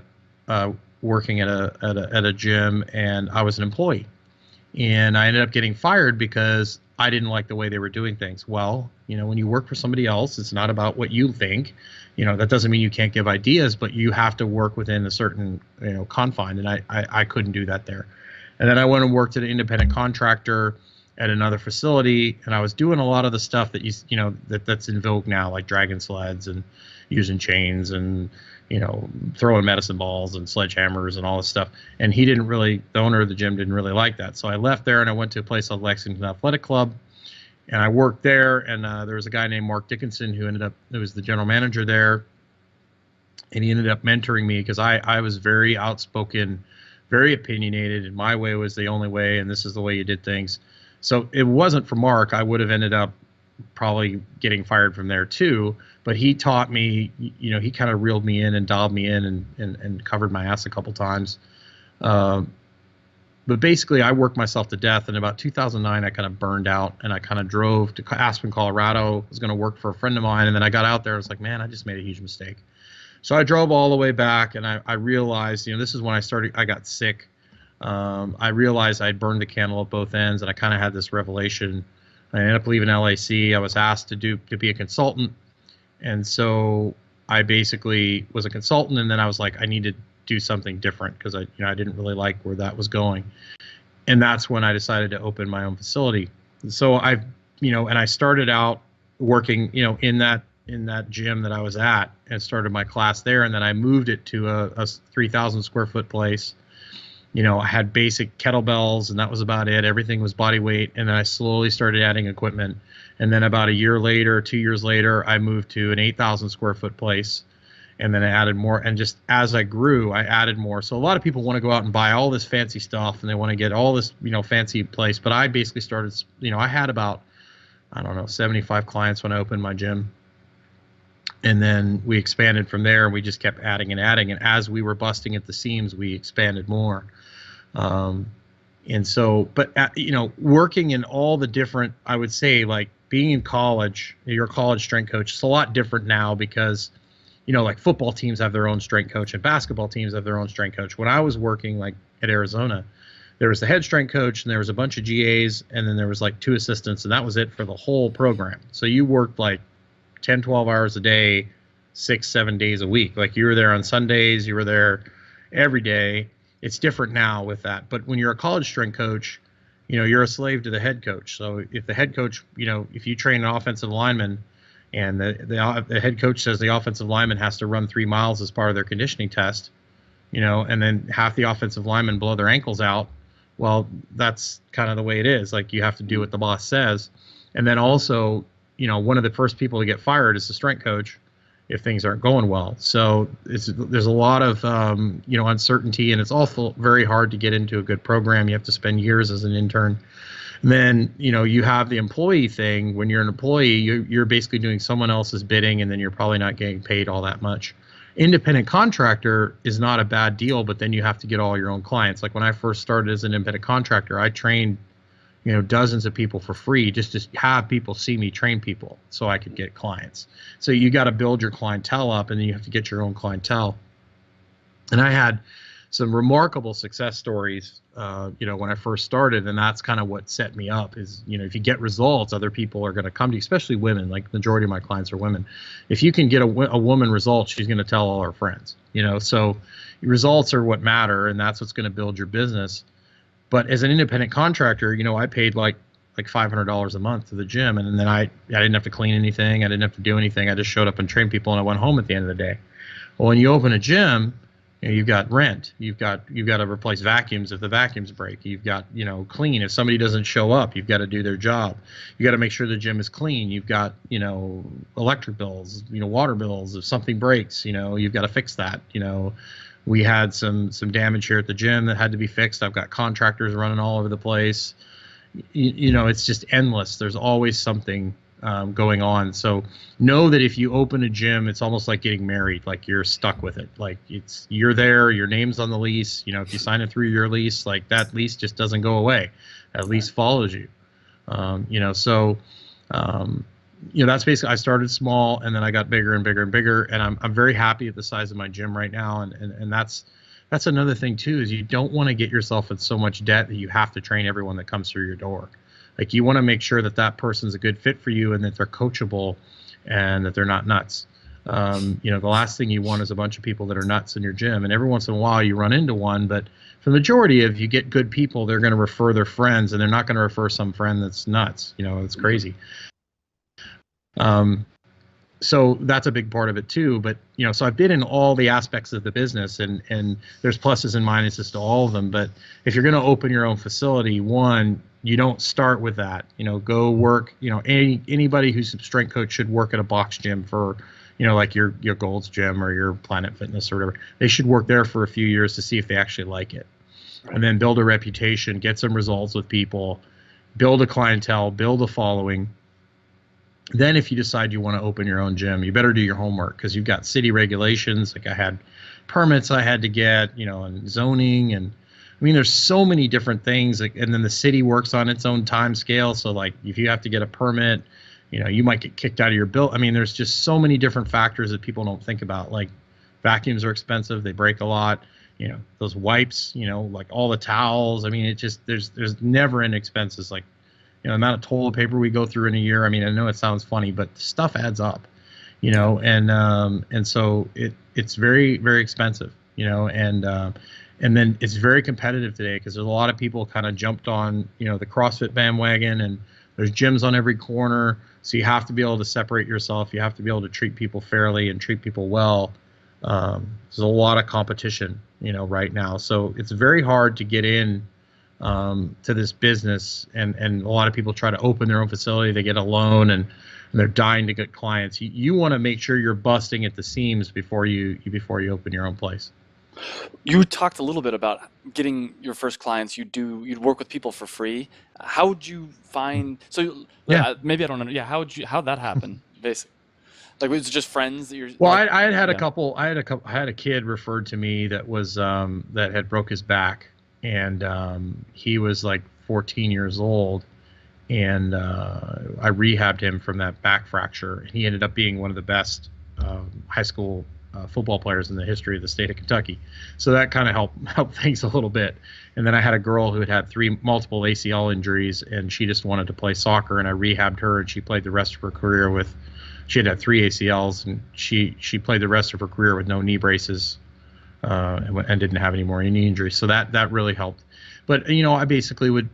working at a gym, and I was an employee. And I ended up getting fired because I didn't like the way they were doing things. Well, when you work for somebody else, it's not about what you think. That doesn't mean you can't give ideas, but you have to work within a certain, confine. And I couldn't do that there. And then I went and worked at an independent contractor at another facility, and I was doing a lot of the stuff that that's in vogue now, like dragging sleds and using chains and throwing medicine balls and sledgehammers and all this stuff. And the owner of the gym didn't really like that. So I left there, and I went to a place called Lexington Athletic Club, and I worked there. And there was a guy named Mark Dickinson who was the general manager there, and he ended up mentoring me because I was very outspoken, very opinionated, and my way was the only way, and this is the way you did things. So it wasn't for Mark, I would have ended up probably getting fired from there too. But he taught me, he kind of reeled me in and dialed me in and covered my ass a couple times. But basically, I worked myself to death. In about 2009, I kind of burned out, and I kind of drove to Aspen, Colorado. I was going to work for a friend of mine, and then I got out there. I was like, man, I just made a huge mistake. So I drove all the way back, and I realized, this is when I got sick. I realized I'd burned the candle at both ends, and I kind of had this revelation. I ended up leaving LAC. I was asked to be a consultant, and so I basically was a consultant. And then I was like, I need to do something different because I didn't really like where that was going, and that's when I decided to open my own facility. So and I started out working, in that gym that I was at, and started my class there, and then I moved it to a 3,000 square foot place. I had basic kettlebells, and that was about it. Everything was body weight. And then I slowly started adding equipment. And then about 2 years later, I moved to an 8,000 square foot place. And then I added more. And just as I grew, I added more. So a lot of people want to go out and buy all this fancy stuff, and they want to get all this, fancy place. But I basically started, I had about, 75 clients when I opened my gym. And then we expanded from there, and we just kept adding and adding. And as we were busting at the seams, we expanded more. And so, but working in all the different, I would say, like being in college, you're a college strength coach. It's a lot different now because, like football teams have their own strength coach and basketball teams have their own strength coach. When I was working like at Arizona, there was the head strength coach and there was a bunch of GAs and then there was like 2 assistants, and that was it for the whole program. So you worked like 10, 12 hours a day, 6, 7 days a week. Like you were there on Sundays, you were there every day. It's different now with that. But when you're a college strength coach, you're a slave to the head coach. So if the head coach, if you train an offensive lineman and the head coach says the offensive lineman has to run 3 miles as part of their conditioning test, and then half the offensive linemen blow their ankles out, well, that's kind of the way it is. Like you have to do what the boss says. And then also, one of the first people to get fired is the strength coach if things aren't going well. So there's a lot of uncertainty, and it's also very hard to get into a good program. You have to spend years as an intern. And then you have the employee thing. When you're an employee, you're basically doing someone else's bidding, and then you're probably not getting paid all that much. Independent contractor is not a bad deal, but then you have to get all your own clients. Like when I first started as an independent contractor, I trained dozens of people for free just to have people see me train people so I could get clients. So you got to build your clientele up, and then you have to get your own clientele. And I had some remarkable success stories, when I first started, and that's kind of what set me up is, if you get results, other people are going to come to you, especially women. Like the majority of my clients are women. If you can get a woman results, she's going to tell all her friends, so results are what matter, and that's what's going to build your business. But as an independent contractor, I paid like $500 a month to the gym, and then I didn't have to clean anything. I didn't have to do anything. I just showed up and trained people, and I went home at the end of the day. Well, when you open a gym, you've got rent. You've got to replace vacuums if the vacuums break. You've got clean if somebody doesn't show up. You've got to do their job. You got to make sure the gym is clean. You've got electric bills, water bills. If something breaks, you've got to fix that. We had some damage here at the gym that had to be fixed. I've got contractors running all over the place. It's just endless. There's always something going on. So know that if you open a gym, it's almost like getting married. Like you're stuck with it. Like you're there. Your name's on the lease. If you sign it through your lease, like that lease just doesn't go away. That lease follows you. That's basically, I started small and then I got bigger and bigger and bigger, and I'm very happy at the size of my gym right now. And that's another thing too, is you don't want to get yourself in so much debt that you have to train everyone that comes through your door. Like you want to make sure that person's a good fit for you and that they're coachable and that they're not nuts. The last thing you want is a bunch of people that are nuts in your gym, and every once in a while you run into one, but for the majority of you get good people, they're going to refer their friends, and they're not going to refer some friend that's nuts. It's crazy. So that's a big part of it too. But, so I've been in all the aspects of the business, and there's pluses and minuses to all of them. But if you're going to open your own facility, one, you don't start with that. Go work, anybody who's a strength coach should work at a box gym for, like your Gold's Gym or your Planet Fitness or whatever. They should work there for a few years to see if they actually like it. Right. And then build a reputation, get some results with people, build a clientele, build a following. Then if you decide you want to open your own gym, you better do your homework, because you've got city regulations. Like I had permits I had to get, and zoning, and there's so many different things. And then the city works on its own time scale. So like if you have to get a permit, you might get kicked out of your building. There's just so many different factors that people don't think about. Like vacuums are expensive. They break a lot. Those wipes, like all the towels. It just, there's never end expenses. Like, the amount of toilet paper we go through in a year. I know it sounds funny, but stuff adds up, and so it's very, very expensive, and then it's very competitive today, because there's a lot of people kind of jumped on, the CrossFit bandwagon, and there's gyms on every corner. So you have to be able to separate yourself. You have to be able to treat people fairly and treat people well. There's a lot of competition, right now. So it's very hard to get in to this business, and a lot of people try to open their own facility. They get a loan, and they're dying to get clients. You want to make sure you're busting at the seams before you open your own place. You talked a little bit about getting your first clients. You'd work with people for free. How would you find? So yeah, maybe I don't know. Yeah, how'd that happen? Basically, like was it just friends that you're? Well, like, I had a kid referred to me that was that had broke his back. and he was like 14 years old, and I rehabbed him from that back fracture, and he ended up being one of the best high school football players in the history of the state of Kentucky. So that kind of helped things a little bit. And then I had a girl who had had multiple ACL injuries, and she just wanted to play soccer, and I rehabbed her, and she played the rest of her career with. She had 3 ACLs, and she played the rest of her career with no knee braces, and didn't have any more knee injuries. So that really helped. But I basically would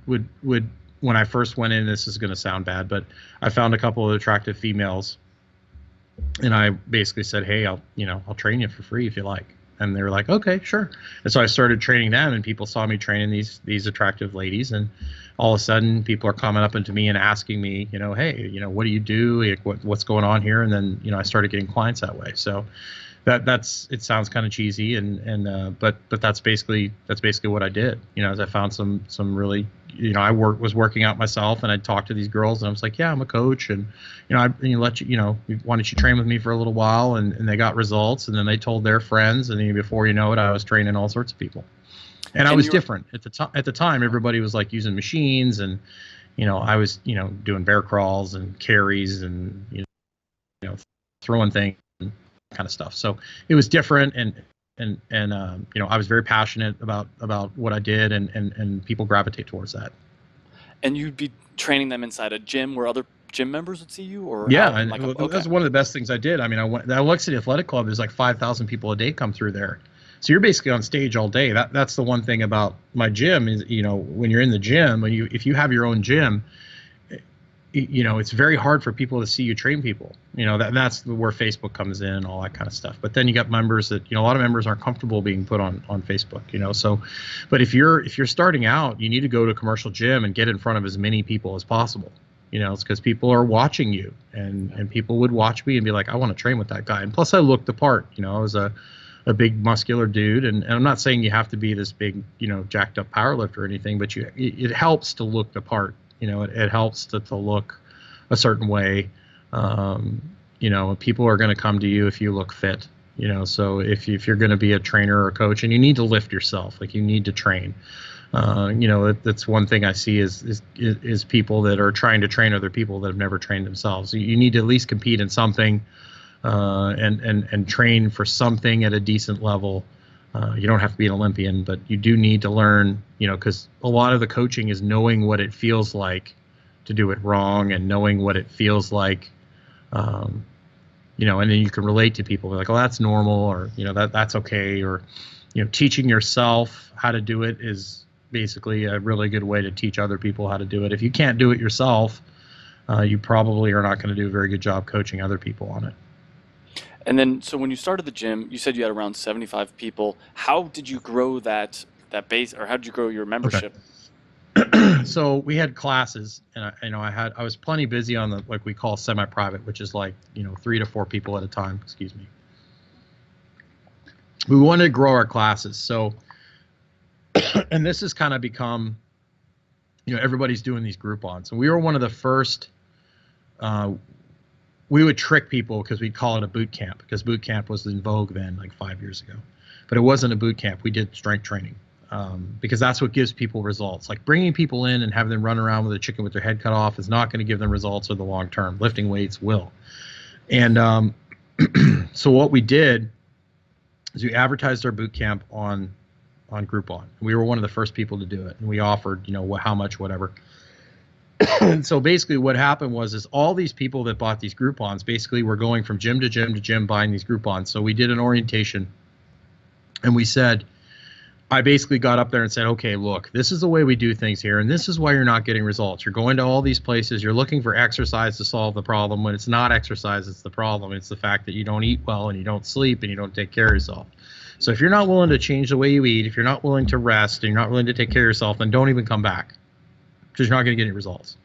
when I first went in, this is going to sound bad, but I found a couple of attractive females, and I basically said, hey, I'll train you for free if you like. And they were like, okay, sure. And so I started training them, and people saw me training these attractive ladies, and all of a sudden people are coming up into me and asking me, hey, what do you do? Like, what's going on here? And then, I started getting clients that way. So that's it sounds kind of cheesy, but that's basically what I did. As I found some really, I was working out myself, and I'd talk to these girls, and I was like, yeah, I'm a coach, and why don't you train with me for a little while? And they got results, and then they told their friends, and then before you know it, I was training all sorts of people. And I was different at the time. Everybody was like using machines, and I was doing bear crawls and carries, and throwing things, kind of stuff. So it was different, and I was very passionate about what I did, and people gravitate towards that. And you'd be training them inside a gym where other gym members would see you, or yeah, and that's one of the best things I did. I mean, the Alex City Athletic Club is like 5,000 people a day come through there, so you're basically on stage all day. That's the one thing about my gym is, when you're in the gym, if you have your own gym, it's very hard for people to see you train people. That's where Facebook comes in and all that kind of stuff. But then you got members that, a lot of members aren't comfortable being put on Facebook, so, but if you're starting out, you need to go to a commercial gym and get in front of as many people as possible. It's because people are watching you, and people would watch me and be like, I want to train with that guy. And plus I looked the part, I was a big muscular dude, and I'm not saying you have to be this big, jacked up powerlifter or anything, but it helps to look the part. It helps to look a certain way. People are going to come to you if you look fit. So if you're going to be a trainer or a coach, and you need to lift yourself, like you need to train. That's one thing I see is people that are trying to train other people that have never trained themselves. You need to at least compete in something, and train for something at a decent level. You don't have to be an Olympian, but you do need to learn, because a lot of the coaching is knowing what it feels like to do it wrong, and knowing what it feels like, and then you can relate to people. They're like, oh, that's normal, or, that's okay. Or, teaching yourself how to do it is basically a really good way to teach other people how to do it. If you can't do it yourself, you probably are not going to do a very good job coaching other people on it. And then, so when you started the gym, you said you had around 75 people. How did you grow that base, or how did you grow your membership? Okay. So we had classes, and I was plenty busy on the, like we call semi-private, which is like 3 to 4 people at a time. Excuse me. We wanted to grow our classes, so and this has kind of become, everybody's doing these Groupons, and we were one of the first. We would trick people because we'd call it a boot camp, because boot camp was in vogue then, like 5 years ago. But it wasn't a boot camp. We did strength training, because that's what gives people results. Like bringing people in and having them run around with a chicken with their head cut off is not going to give them results over the long term. Lifting weights will. And so what we did is we advertised our boot camp on Groupon. We were one of the first people to do it, and we offered, how much, whatever. And so basically what happened was all these people that bought these Groupons basically were going from gym to gym to gym buying these Groupons. So we did an orientation, and we said, I basically got up there and said, okay, look, this is the way we do things here, and this is why you're not getting results. You're going to all these places, you're looking for exercise to solve the problem. When it's not exercise, it's the problem. It's the fact that you don't eat well, and you don't sleep, and you don't take care of yourself. So if you're not willing to change the way you eat, if you're not willing to rest, and you're not willing to take care of yourself, then don't even come back, because you're not going to get any results.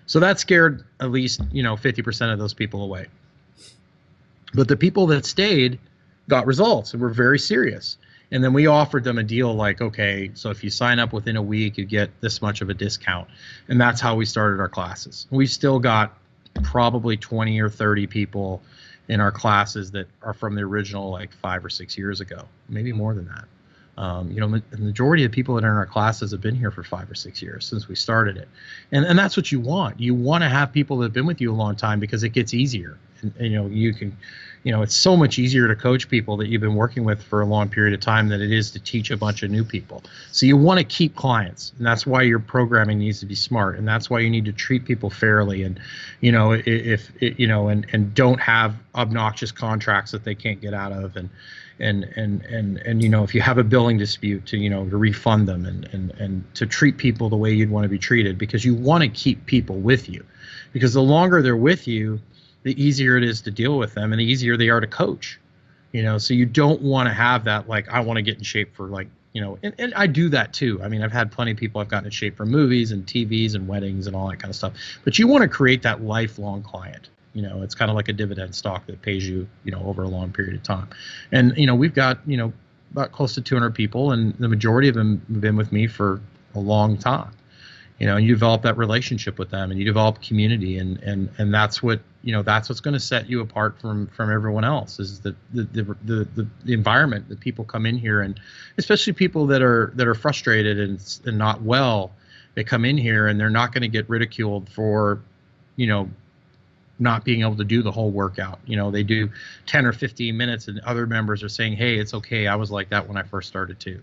So that scared at least 50% of those people away. But the people that stayed got results and were very serious. And then we offered them a deal like, okay, so if you sign up within a week, you get this much of a discount. And that's how we started our classes. We've still got probably 20 or 30 people in our classes that are from the original like 5 or 6 years ago, maybe more than that. The majority of people that are in our classes have been here for 5 or 6 years since we started it. And that's what you want. You want to have people that have been with you a long time because it gets easier. And you can, it's so much easier to coach people that you've been working with for a long period of time than it is to teach a bunch of new people. So you want to keep clients, and that's why your programming needs to be smart, and that's why you need to treat people fairly, and and don't have obnoxious contracts that they can't get out of, and if you have a billing dispute, to refund them, and to treat people the way you'd want to be treated, because you want to keep people with you, because the longer they're with you, the easier it is to deal with them and the easier they are to coach. So you don't want to have that, like, I want to get in shape for, like, and I do that too. I mean, I've had plenty of people I've gotten in shape for movies and TVs and weddings and all that kind of stuff, but you want to create that lifelong client. It's kind of like a dividend stock that pays you, over a long period of time. And, we've got, about close to 200 people, and the majority of them have been with me for a long time. And you develop that relationship with them, and you develop community, and that's what, that's what's going to set you apart from everyone else, is the environment that people come in here, and especially people that are frustrated and not well. They come in here and they're not going to get ridiculed for, not being able to do the whole workout. They do 10 or 15 minutes, and other members are saying, hey, it's okay, I was like that when I first started too.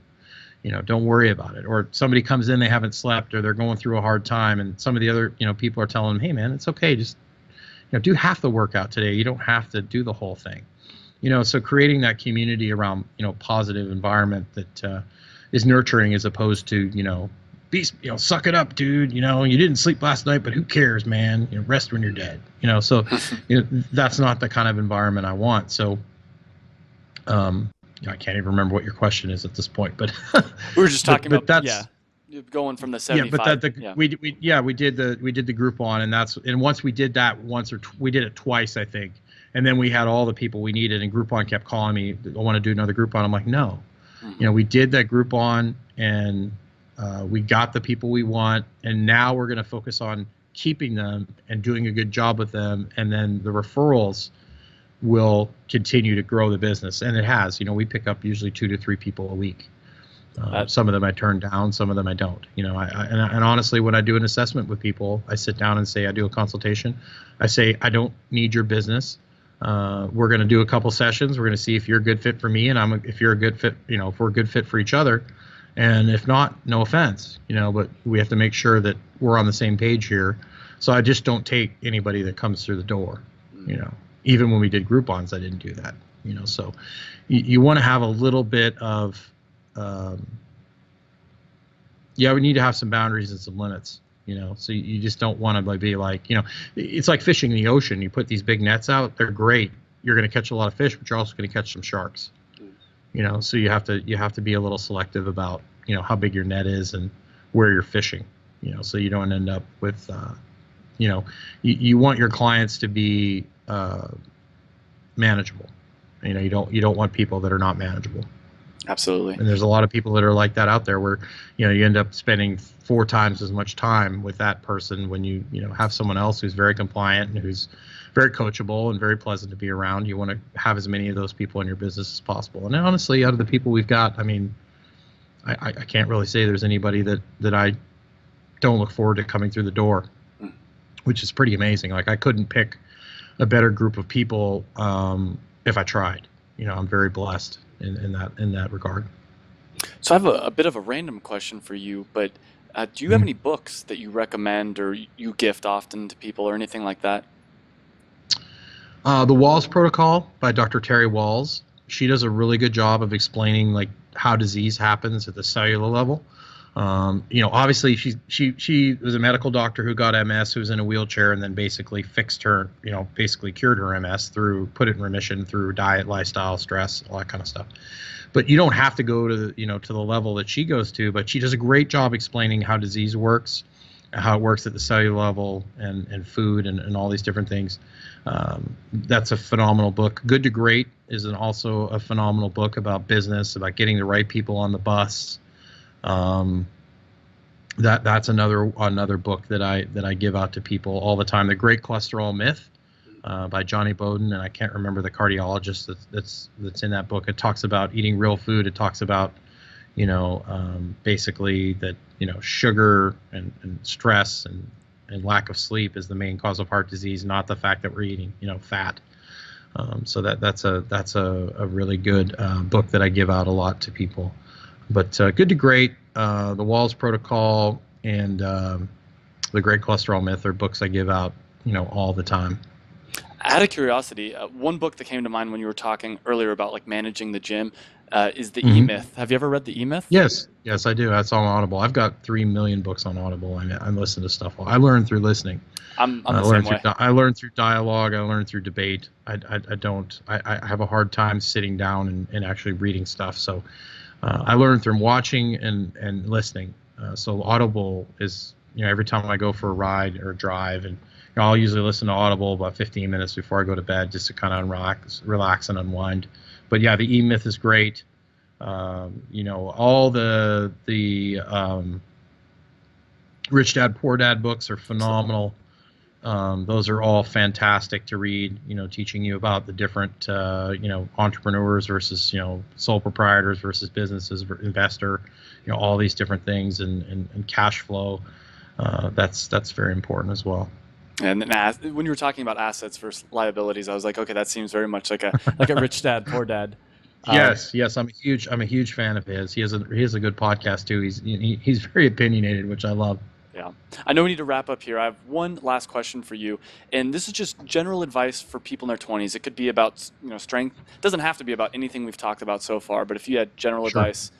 Don't worry about it. Or somebody comes in, they haven't slept, or they're going through a hard time, and some of the other, people are telling them, hey man, it's okay, just, do half the workout today. You don't have to do the whole thing. So creating that community around, positive environment that is nurturing, as opposed to, suck it up, dude. You didn't sleep last night, but who cares, man? Rest when you're dead. So that's not the kind of environment I want. So, I can't even remember what your question is at this point, but we were just talking about that's, going from the 75. We did the Groupon, and once we did that we did it twice, I think, and then we had all the people we needed, and Groupon kept calling me, I want to do another Groupon. I'm like, no. We did that Groupon, and we got the people we want, and now we're going to focus on keeping them and doing a good job with them, and then the referrals will continue to grow the business. And it has. We pick up usually 2 to 3 people a week. Some of them I turn down, some of them I don't. And honestly, when I do an assessment with people, I sit down and say, I do a consultation. I say, I don't need your business. We're going to do a couple sessions. We're going to see if you're a good fit for me, and if you're a good fit, if we're a good fit for each other. And if not, no offense, but we have to make sure that we're on the same page here. So I just don't take anybody that comes through the door. Even when we did Groupons, I didn't do that. So you want to have a little bit of, we need to have some boundaries and some limits. So you just don't want to be like, it's like fishing in the ocean. You put these big nets out, they're great. You're going to catch a lot of fish, but you're also going to catch some sharks. So you have to be a little selective about, how big your net is and where you're fishing, so you don't end up with, you want your clients to be manageable. You don't want people that are not manageable. Absolutely. And there's a lot of people that are like that out there, where, you end up spending 4 times as much time with that person when you have someone else who's very compliant and who's very coachable and very pleasant to be around. You want to have as many of those people in your business as possible. And honestly, out of the people we've got, I mean, I can't really say there's anybody that I don't look forward to coming through the door, which is pretty amazing. Like, I couldn't pick a better group of people if I tried. I'm very blessed in that regard. So I have a bit of a random question for you, but do you have any books that you recommend or you gift often to people or anything like that? The Walls Protocol by Dr. Terry Walls. She does a really good job of explaining, like, how disease happens at the cellular level. Obviously she was a medical doctor who got MS, who was in a wheelchair, and then basically fixed her, basically cured her MS put it in remission through diet, lifestyle, stress, all that kind of stuff. But you don't have to go to to the level that she goes to, but she does a great job explaining how disease works, how it works at the cellular level, and food and all these different things. That's a phenomenal book. Good to Great is also a phenomenal book about business, about getting the right people on the bus. That's another book that I give out to people all the time. The Great Cholesterol Myth by Johnny Bowden, and I can't remember the cardiologist that's in that book. It talks about eating real food. It talks about basically that, sugar and stress and lack of sleep is the main cause of heart disease, not the fact that we're eating, fat. So that's a really good book that I give out a lot to people. But Good to Great, the Walls Protocol, and The Great Cholesterol Myth are books I give out, all the time. Out of curiosity, one book that came to mind when you were talking earlier about like managing the gym is the E-Myth. Have you ever read the E-Myth? Yes, I do. That's on Audible. I've got 3 million books on Audible, and I listen to stuff. I learn through listening. I'm the same way. I learn through dialogue. I learn through debate. I have a hard time sitting down and actually reading stuff. So I learn through watching and listening. So Audible is, every time I go for a ride or a drive, and I'll usually listen to Audible about 15 minutes before I go to bed, just to kind of relax and unwind. But yeah, the E-Myth is great. All the Rich Dad Poor Dad books are phenomenal. Those are all fantastic to read. Teaching you about the different entrepreneurs versus sole proprietors versus businesses, investor, all these different things, and cash flow. That's very important as well. And then when you were talking about assets versus liabilities, I was like, okay, that seems very much like a Rich Dad Poor Dad. Yes, I'm a huge fan of his. He has a good podcast too. He's very opinionated, which I love. Yeah. I know we need to wrap up here. I have one last question for you, and this is just general advice for people in their 20s. It could be about strength. It doesn't have to be about anything we've talked about so far, but if you had general advice,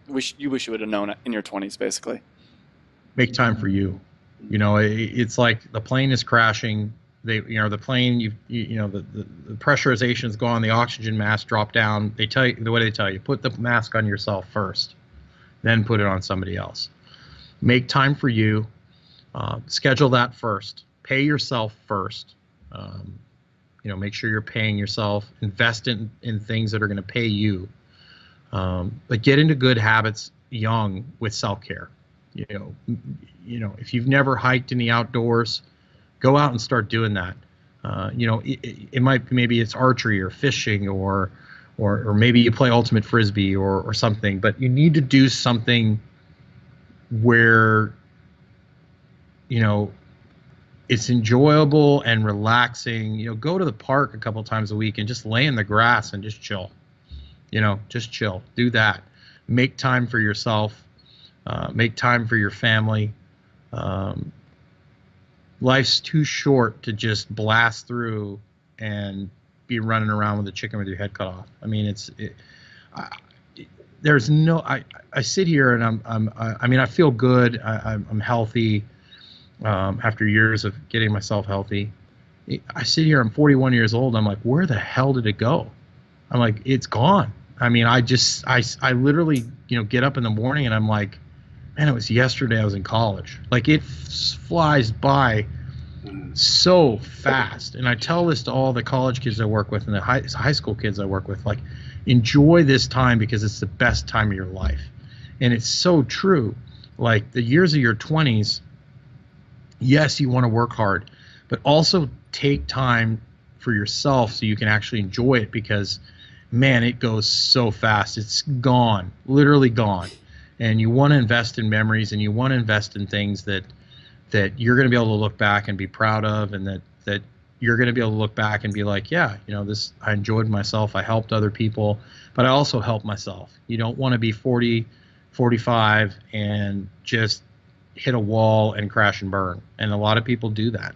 you wish you would have known in your 20s, basically. Make time for you. It's like the plane is crashing. The plane, the pressurization's gone, the oxygen mask dropped down. They tell you, the way they tell you, put the mask on yourself first, then put it on somebody else. Make time for you. Schedule that first. Pay yourself first. Make sure you're paying yourself. Invest in things that are going to pay you. But get into good habits young with self-care. If you've never hiked in the outdoors, go out and start doing that. It might, maybe it's archery or fishing or maybe you play ultimate frisbee or something, but you need to do something where it's enjoyable and relaxing. Go to the park a couple times a week and just lay in the grass and just chill. Just chill. Do that. Make time for yourself. Make time for your family. Life's too short to just blast through and be running around with a chicken with your head cut off. I mean, there's no. I sit here and I feel good. I'm healthy after years of getting myself healthy. I sit here. I'm 41 years old. I'm like, where the hell did it go? I'm like, it's gone. I mean, I literally get up in the morning and I'm like, man, it was yesterday I was in college. Like it flies by so fast. And I tell this to all the college kids I work with and the high school kids I work with, like, enjoy this time because it's the best time of your life. And it's so true. Like the years of your 20s, yes, you want to work hard, but also take time for yourself so you can actually enjoy it because, man, it goes so fast. It's gone, literally gone. And you want to invest in memories and you want to invest in things that you're going to be able to look back and be proud of, and that you're going to be able to look back and be like, yeah, I enjoyed myself. I helped other people, but I also helped myself. You don't want to be 40, 45 and just hit a wall and crash and burn. And a lot of people do that.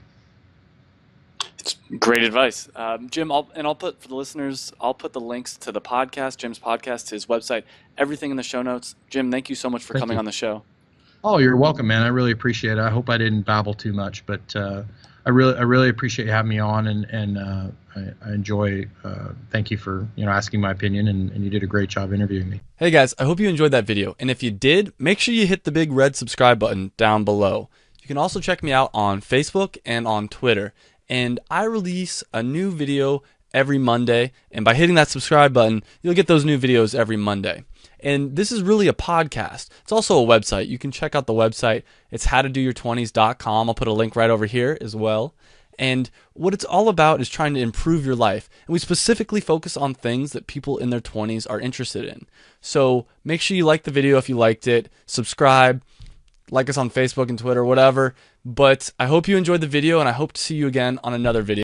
It's great advice. Jim, I'll put, for the listeners, I'll put the links to the podcast, Jim's podcast, to his website, everything in the show notes. Jim, thank you so much for coming on the show. Oh, you're welcome, man. I really appreciate it. I hope I didn't babble too much, but I really appreciate you having me on, and I enjoy. Thank you for asking my opinion, and you did a great job interviewing me. Hey guys, I hope you enjoyed that video, and if you did, make sure you hit the big red subscribe button down below. You can also check me out on Facebook and on Twitter, and I release a new video every Monday, and by hitting that subscribe button, you'll get those new videos every Monday. And this is really a podcast. It's also a website. You can check out the website. It's howtodoyour20s.com. I'll put a link right over here as well. And what it's all about is trying to improve your life. And we specifically focus on things that people in their 20s are interested in. So make sure you like the video if you liked it, subscribe, like us on Facebook and Twitter, whatever. But I hope you enjoyed the video, and I hope to see you again on another video.